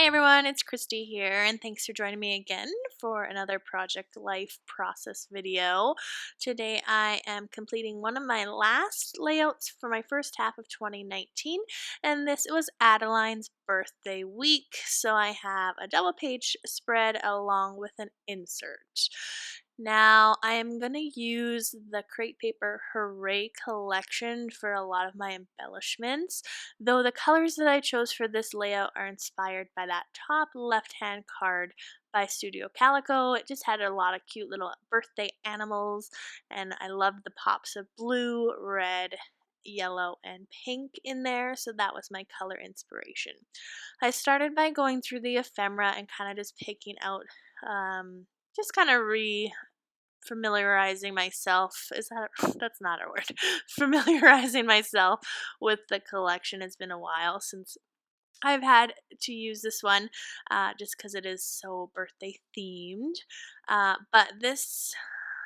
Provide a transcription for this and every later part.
Hi everyone, it's Christy here, and thanks for joining me again for another Project Life process video. Today I am completing one of my last layouts for my first half of 2019, and this was Adeline's birthday week, so I have a double page spread along with an insert. Now, I am going to use the Crate Paper Hooray collection for a lot of my embellishments, though the colors that I chose for this layout are inspired by that top left-hand card by Studio Calico. It just had a lot of cute little birthday animals, and I loved the pops of blue, red, yellow, and pink in there, so that was my color inspiration. I started by going through the ephemera and kind of just picking out just kind of familiarizing myself, is that that's not a word, familiarizing myself with the collection. It's been a while since I've had to use this one, just because it is so birthday themed. But this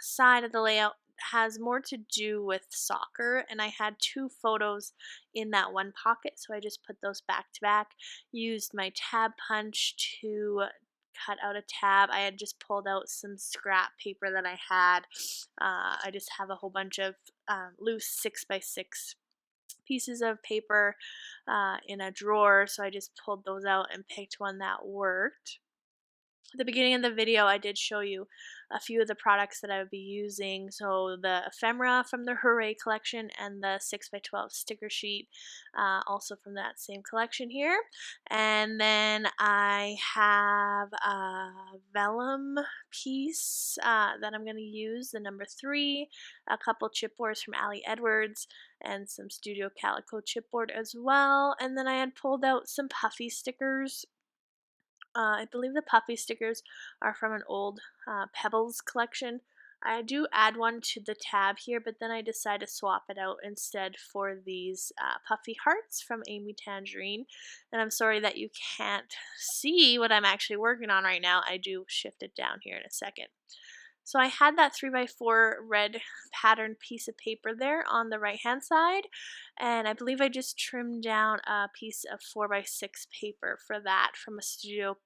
side of the layout has more to do with soccer, and I had two photos in that one pocket, so I just put those back to back, used my tab punch to cut out a tab. I had just pulled out some scrap paper that I had. I just have a whole bunch of loose 6x6 pieces of paper in a drawer, so I just pulled those out and picked one that worked. At the beginning of the video, I did show you a few of the products that I would be using. So the ephemera from the Hooray collection and the 6x12 sticker sheet, also from that same collection here. And then I have a vellum piece that I'm going to use, the number 3, a couple chipboards from Ali Edwards, and some Studio Calico chipboard as well. And then I had pulled out some puffy stickers. I believe the puffy stickers are from an old Pebbles collection. I do add one to the tab here, but then I decide to swap it out instead for these puffy hearts from Amy Tangerine. And I'm sorry that you can't see what I'm actually working on right now. I do shift it down here in a second. So I had that 3x4 red patterned piece of paper there on the right hand side, and I believe I just trimmed down a piece of 4x6 paper for that from a Studio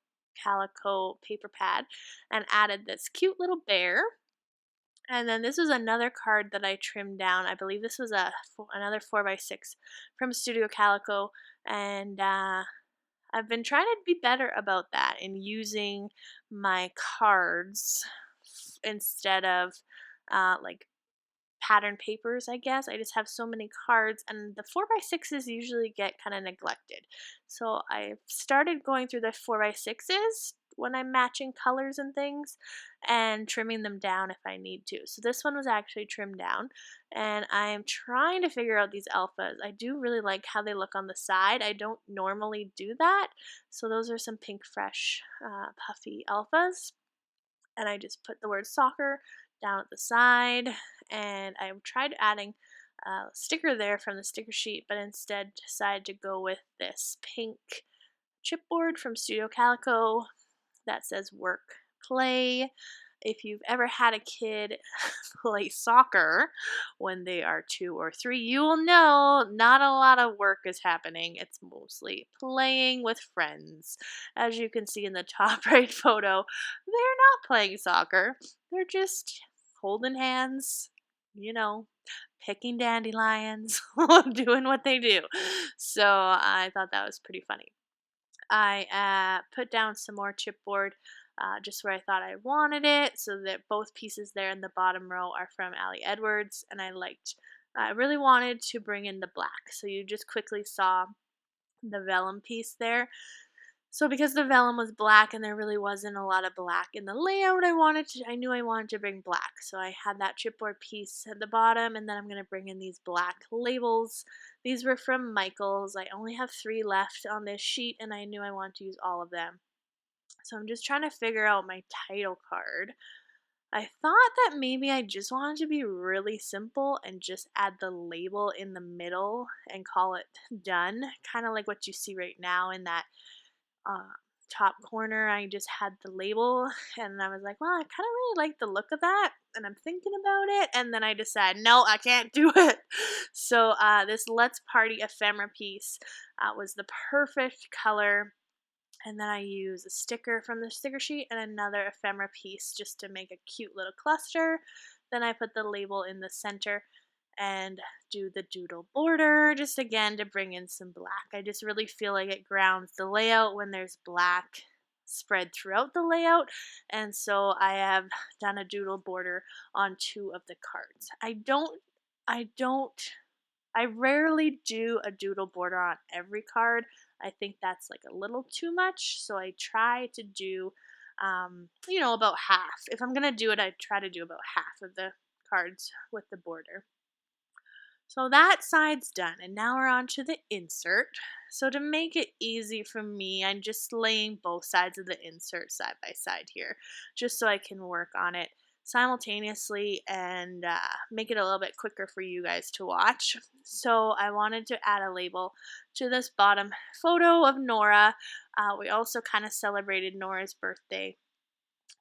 Calico paper pad and added this cute little bear. And then this was another card that I trimmed down. I believe this was another 4x6 from Studio Calico, and I've been trying to be better about that in using my cards instead of like pattern papers, I guess. I just have so many cards, and the 4x6s usually get kind of neglected. So I started going through the 4x6s when I'm matching colors and things and trimming them down if I need to. So this one was actually trimmed down, and I'm trying to figure out these alphas. I do really like how they look on the side. I don't normally do that. So those are some Pink Fresh puffy alphas, and I just put the word soccer down at the side, and I tried adding a sticker there from the sticker sheet, but instead decided to go with this pink chipboard from Studio Calico that says work play. If you've ever had a kid play soccer when they are 2 or 3, you will know not a lot of work is happening. It's mostly playing with friends. As you can see in the top right photo, they're not playing soccer. They're just holding hands, you know, picking dandelions, doing what they do. So I thought that was pretty funny. I put down some more chipboard just where I thought I wanted it, so that both pieces there in the bottom row are from Ali Edwards, and I really wanted to bring in the black. So you just quickly saw the vellum piece there. So because the vellum was black and there really wasn't a lot of black in the layout, I knew I wanted to bring black. So I had that chipboard piece at the bottom, and then I'm going to bring in these black labels. These were from Michaels. I only have 3 left on this sheet, and I knew I wanted to use all of them. So I'm just trying to figure out my title card. I thought that maybe I just wanted to be really simple and just add the label in the middle and call it done. Kind of like what you see right now in that uh, top corner. I just had the label, and I was like, well, I kind of really like the look of that, and I'm thinking about it, and then I decided, no, I can't do it. So this Let's Party ephemera piece was the perfect color And then I use a sticker from the sticker sheet and another ephemera piece just to make a cute little cluster. Then I put the label in the center and do the doodle border just again to bring in some black. I just really feel like it grounds the layout when there's black spread throughout the layout. And so I have done a doodle border on 2 of the cards. I rarely do a doodle border on every card. I think that's like a little too much. So I try to do, about half. If I'm going to do it, I try to do about half of the cards with the border. So that side's done, and now we're on to the insert. So to make it easy for me, I'm just laying both sides of the insert side by side here, just so I can work on it simultaneously and make it a little bit quicker for you guys to watch. So I wanted to add a label to this bottom photo of Nora. We also kind of celebrated Nora's birthday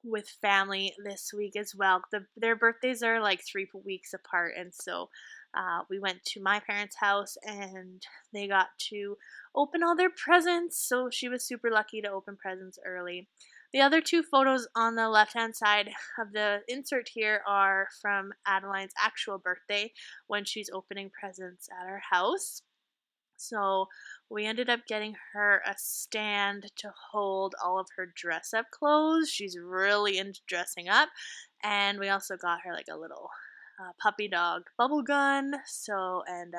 with family this week as well. Their birthdays are like 3 weeks apart, and so we went to my parents' house and they got to open all their presents. So she was super lucky to open presents early. The other 2 photos on the left hand side of the insert here are from Adeline's actual birthday when she's opening presents at our house. So we ended up getting her a stand to hold all of her dress up clothes. She's really into dressing up. And we also got her like a little puppy dog bubble gun. And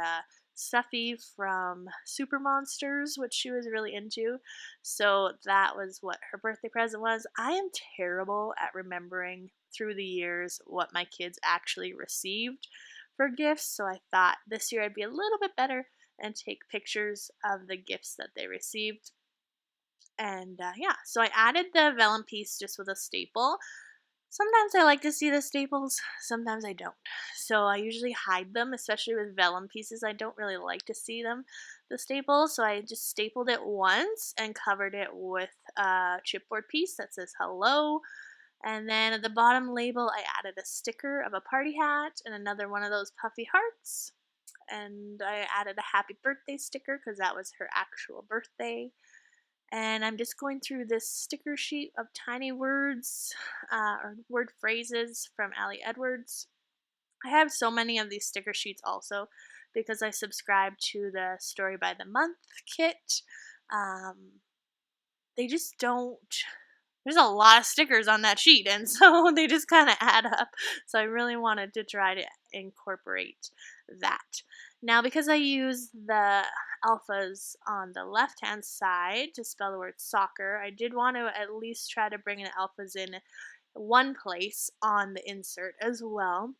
Stuffy from Super Monsters, which she was really into. So that was what her birthday present was. I am terrible at remembering through the years what my kids actually received for gifts. So I thought this year I'd be a little bit better and take pictures of the gifts that they received. And so I added the vellum piece just with a staple. Sometimes I like to see the staples, sometimes I don't. So I usually hide them, especially with vellum pieces. I don't really like to see them, the staples. So I just stapled it once and covered it with a chipboard piece that says hello. And then at the bottom label, I added a sticker of a party hat and another one of those puffy hearts. And I added a happy birthday sticker because that was her actual birthday. And I'm just going through this sticker sheet of tiny words or word phrases from Ali Edwards. I have so many of these sticker sheets also because I subscribe to the Story by the Month kit. They just don't. There's a lot of stickers on that sheet, and so they just kind of add up. So I really wanted to try to incorporate that. Now, because I use the alphas on the left-hand side to spell the word soccer, I did want to at least try to bring the alphas in one place on the insert as well.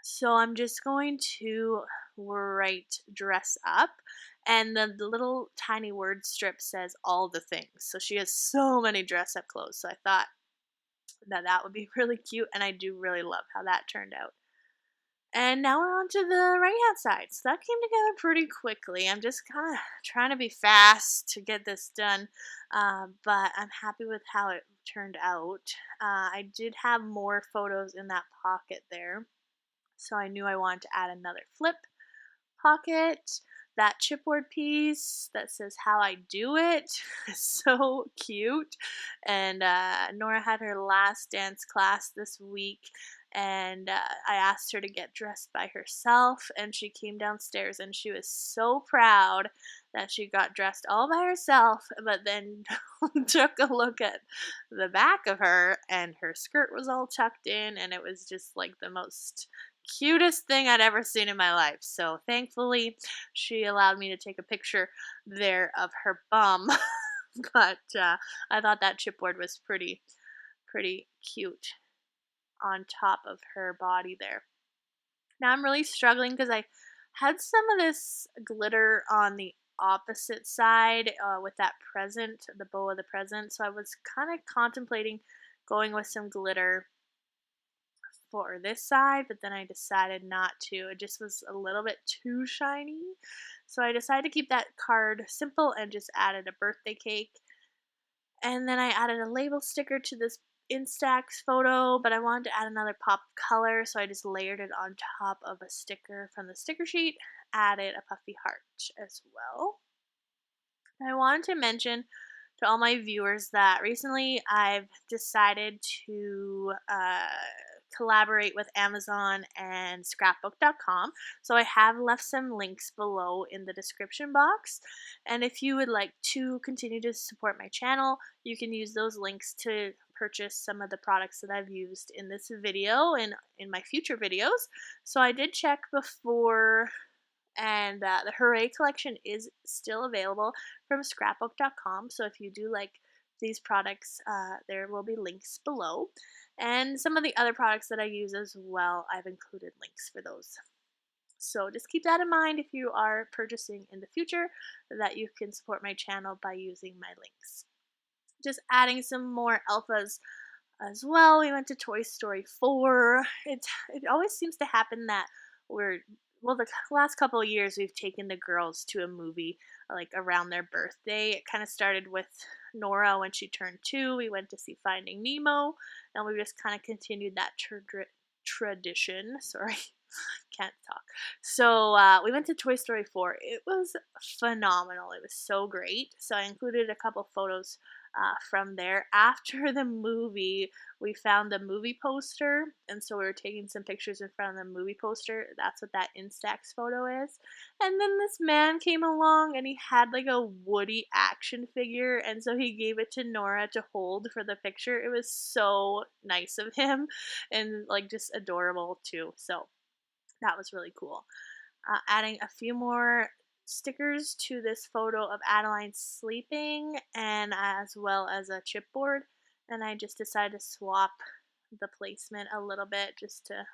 So I'm just going to write dress up, and the little tiny word strip says all the things. So she has so many dress up clothes. So I thought that would be really cute, and I do really love how that turned out. And now we're on to the right hand side. So that came together pretty quickly. I'm just kind of trying to be fast to get this done, but I'm happy with how it turned out. I did have more photos in that pocket there. So I knew I wanted to add another flip pocket. That chipboard piece that says how I do it is so cute. And Nora had her last dance class this week, and I asked her to get dressed by herself, and she came downstairs and she was so proud that she got dressed all by herself, but then took a look at the back of her and her skirt was all tucked in, and it was just like the most cutest thing I'd ever seen in my life. So thankfully, she allowed me to take a picture there of her bum. But I thought that chipboard was pretty cute on top of her body there. Now I'm really struggling because I had some of this glitter on the opposite side with that present, the bow of the present. So I was kind of contemplating going with some glitter for this side, but then I decided not to. It just was a little bit too shiny. So I decided to keep that card simple and just added a birthday cake. And then I added a label sticker to this Instax photo, but I wanted to add another pop of color, so I just layered it on top of a sticker from the sticker sheet, added a puffy heart as well. I wanted to mention to all my viewers that recently I've decided to collaborate with Amazon and scrapbook.com. So I have left some links below in the description box. And if you would like to continue to support my channel, you can use those links to purchase some of the products that I've used in this video and in my future videos. So I did check before, and the Hooray collection is still available from scrapbook.com. So if you do like these products, there will be links below. And some of the other products that I use as well, I've included links for those. So just keep that in mind if you are purchasing in the future, that you can support my channel by using my links. Just adding some more alphas as well. We went to Toy Story 4. It always seems to happen that we're the last couple of years we've taken the girls to a movie like around their birthday. It kind of started with Nora when she turned 2. We went to see Finding Nemo, and we just kind of continued that tradition. Sorry, can't talk. So we went to Toy Story 4. It was phenomenal. It was so great. So I included a couple photos from there. After the movie, we found the movie poster, and so we were taking some pictures in front of the movie poster. That's what that Instax photo is. And then this man came along, and he had like a Woody action figure, and so he gave it to Nora to hold for the picture. It was so nice of him, and like just adorable too. So that was really cool. Adding a few more stickers to this photo of Adaline sleeping, and as well as a chipboard. And I just decided to swap the placement a little bit just to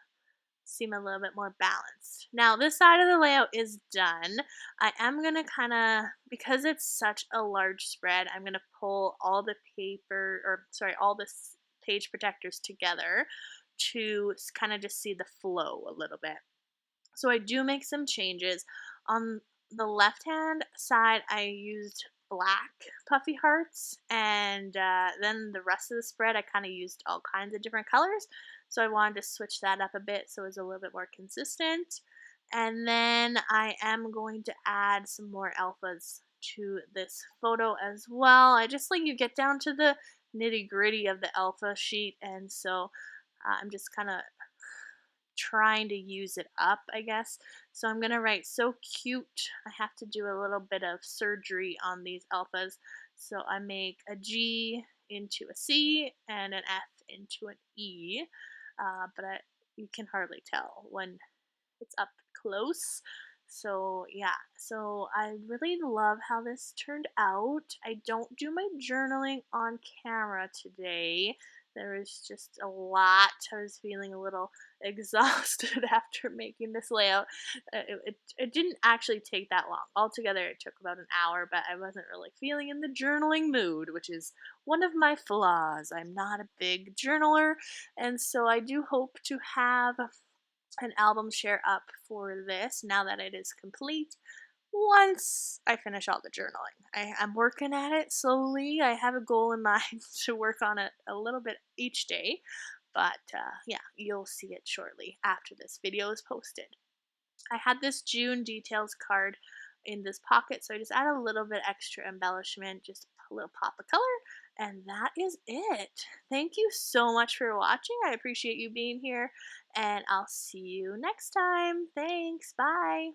seem a little bit more balanced. Now this side of the layout is done. I am going to kind of, because it's such a large spread, I'm going to pull all the paper, or sorry, all the page protectors together to kind of just see the flow a little bit. So I do make some changes. On the left hand side, I used black puffy hearts, and then the rest of the spread I kind of used all kinds of different colors. So I wanted to switch that up a bit so it was a little bit more consistent. And then I am going to add some more alphas to this photo as well. I just like, you get down to the nitty gritty of the alpha sheet, and so I'm just kind of trying to use it up, I guess. So I'm gonna write "so cute." I have to do a little bit of surgery on these alphas. So I make a G into a C and an F into an E, but you can hardly tell when it's up close. So yeah, so I really love how this turned out. I don't do my journaling on camera today. There was just a lot. I was feeling a little exhausted after making this layout. It didn't actually take that long. Altogether, it took about an hour, but I wasn't really feeling in the journaling mood, which is one of my flaws. I'm not a big journaler, and so I do hope to have an album share up for this now that it is complete once I finish all the journaling. I'm working at it slowly. I have a goal in mind to work on it a little bit each day, but yeah, you'll see it shortly after this video is posted. I had this June details card in this pocket, so I just add a little bit extra embellishment, just a little pop of color, and that is it. Thank you so much for watching. I appreciate you being here, and I'll see you next time. Thanks. Bye.